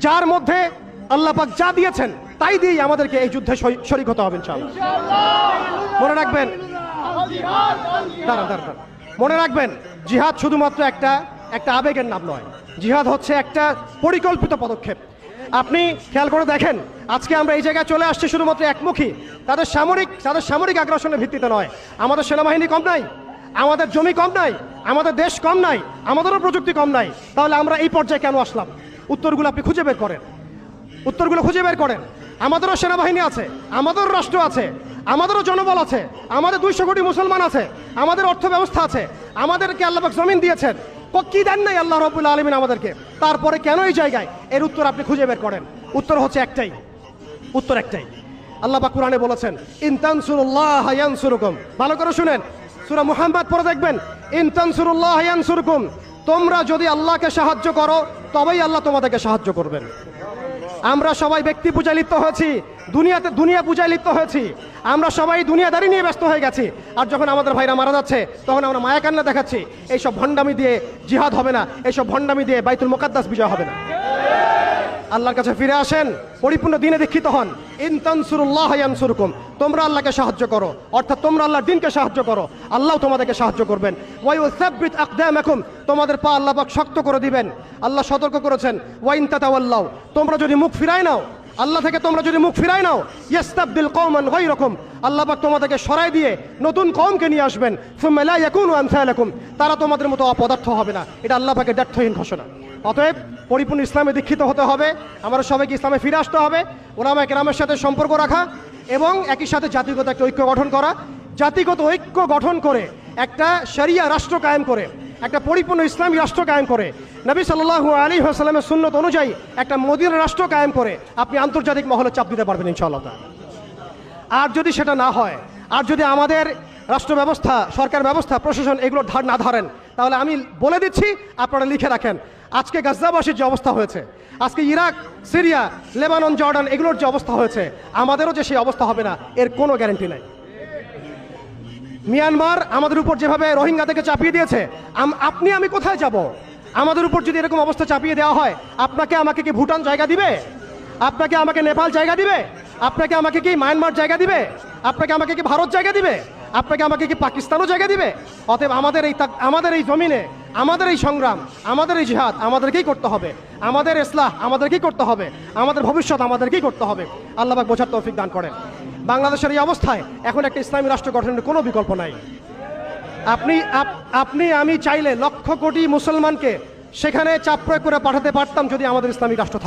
যার মধ্যে আল্লাহ পাক যা দিয়েছেন তাই দিয়েই আমাদেরকে এই যুদ্ধে শরীক হতে হবে ইনশাআল্লাহ। মনে রাখবেন, দাঁড়ান, মনে রাখবেন, জিহাদ শুধুমাত্র একটা আবেগের নাম নয়। জিহাদ হচ্ছে একটা পরিকল্পিত পদক্ষেপ। আপনি খেয়াল করে দেখেন, আজকে আমরা এই জায়গায় চলে আসছি শুধুমাত্র একমুখী, তাদের সামরিক আগ্রাসনের ভিত্তিতে নয়। আমাদের সেনাবাহিনী কম নাই, আমাদের জমি কম নাই, আমাদের দেশ কম নাই, আমাদেরও প্রযুক্তি কম নাই। তাহলে আমরা এই পর্যায়ে কেন আসলাম? উত্তরগুলো আপনি খুঁজে বের করেন। আমাদেরও সেনাবাহিনী আছে, আমাদেরও রাষ্ট্র আছে, আমাদেরও জনবল আছে, আমাদের 200 কোটি মুসলমান আছে, আমাদের অর্থ ব্যবস্থা আছে, আমাদেরকে আল্লাহ পাক জমিন দিয়েছেন। কি দেন নাই আল্লাহ রাব্বুল আলামিন আমাদেরকে? তারপরে কেন এই জায়গায়? এর উত্তর আপনি খুঁজে বের করেন। উত্তর হচ্ছে একটাই। আল্লাহ পাক কোরআনে বলেছেন, ইন তানসুরুল্লাহ ইয়ানসুরুকুম। ভালো করে শুনেন, সূরা মুহাম্মদ পড়ে দেখবেন, ইন তানসুরুল্লাহ ইয়ানসুরুকুম। তোমরা যদি আল্লাহকে সাহায্য করো তবেই আল্লাহ তোমাদেরকে সাহায্য করবেন। আমরা সবাই ব্যক্তি পূজায় লিপ্ত হয়েছি, দুনিয়া পূজায় লিপ্ত হয়েছি। আমরা সবাই দুনিয়াদারি নিয়ে ব্যস্ত হয়ে গেছি। আর যখন আমাদের ভাইরা মারা যাচ্ছে তখন আমরা মায়া কান্না দেখাচ্ছি। এইসব ভণ্ডামি দিয়ে জিহাদ হবে না, এইসব ভণ্ডামি দিয়ে বাইতুল মুকাদ্দাস বিজয় হবে না। আল্লাহর কাছে ফিরে আসেন, পরিপূর্ণ দ্বীনে দীক্ষিত হন। ইন তানসুরুল্লাহ ইয়ানসুরকুম। তোমরা আল্লাহকে সাহায্য করো, অর্থাৎ তোমরা আল্লাহর দ্বীনকে সাহায্য করো, আল্লাহ তোমাদেরকে সাহায্য করবেন। ওয়া ইউসাব্বিত আকদামাকুম। তোমাদের পা আল্লাহ পাক শক্ত করে দিবেন। আল্লাহ সতর্ক করেছেন, ওয়া ইন তাতাওয়াল্লাউ। তোমরা যদি মুখ ফিরায় নাও, আল্লাহ থেকে তোমরা যদি মুখ ফিরায় নাও, ইস্তাবদিল কওমান গায়রাকুম। আল্লাহ পাক তোমাদেরকে সরাই দিয়ে নতুন কওমকে নিয়ে আসবেন। সুম্মা লা ইয়াকুনু আমসালাকুম। তারা তোমাদের মতো অপদার্থ হবে না। এটা আল্লাহ পাকের দ্ব্যর্থহীন ঘোষণা। অতএব পরিপূর্ণ ইসলামে দীক্ষিত হতে হবে, আমরা সবাইকে ইসলামে ফিরে আসতে হবে, উলামায়ে কেরামের সাথে সম্পর্ক রাখা এবং একই সাথে জাতিগত একটা ঐক্য গঠন করা। জাতিগত ঐক্য গঠন করে একটা শরিয়া রাষ্ট্র কায়েম করে, একটা পরিপূর্ণ ইসলামী রাষ্ট্র কায়েম করে, নবী সাল্লাল্লাহু আলাইহি ওয়াসাল্লামের সুন্নত অনুযায়ী একটা মদিনা রাষ্ট্র কায়েম করে আপনি আন্তর্জাতিক মহলে চাপ দিতে পারবেন ইনশাআল্লাহ। আর যদি সেটা না হয়, আর যদি আমাদের রাষ্ট্র ব্যবস্থা, সরকার ব্যবস্থা, প্রশাসন এগুলোর ধার না ধরেন, তাহলে আমি বলে দিচ্ছি, আপনারা লিখে রাখেন, আজকে গাজ্জাবাসীর যে অবস্থা হয়েছে, আজকে ইরাক, সিরিয়া, লেবানন, জর্ডান এগুলোর যে অবস্থা হয়েছে, আমাদেরও যে সেই অবস্থা হবে না এর কোনো গ্যারান্টি নাই। মিয়ানমার আমাদের উপর যেভাবে রোহিঙ্গাদেরকে চাপিয়ে দিয়েছে, আপনি আমি কোথায় যাব? আমাদের উপর যদি এরকম অবস্থা চাপিয়ে দেওয়া হয়, আপনাকে আমাকে কি ভুটান জায়গা দিবে? আপনাকে আমাকে নেপাল জায়গা দিবে? আপনাকে আমাকে কি মায়ানমার জায়গা দিবে? আপনাকে আমাকে কি ভারত জায়গা দিবে? আপনাকে আমাকে কি পাকিস্তানও জায়গা দিবে? অতএব আমাদের এই জমিনে, আমাদের এই সংগ্রাম, আমাদের এই জিহাদ আমাদেরকেই করতে হবে, আমাদের ইসলাহ আমাদেরকেই করতে হবে, আমাদের ভবিষ্যৎ আমাদেরকেই করতে হবে। আল্লাহ পাক বোঝার তৌফিক দান করেন। বাংলাদেশের এই অবস্থায় এখন একটা ইসলামী রাষ্ট্র গঠনের কোনো বিকল্প নাই। আপনি আমি চাইলে লক্ষ কোটি মুসলমানকে সেখানে চাপ প্রয়োগ করে পাঠাতে পারতাম যদি আমাদের ইসলামী রাষ্ট্র থাকতো।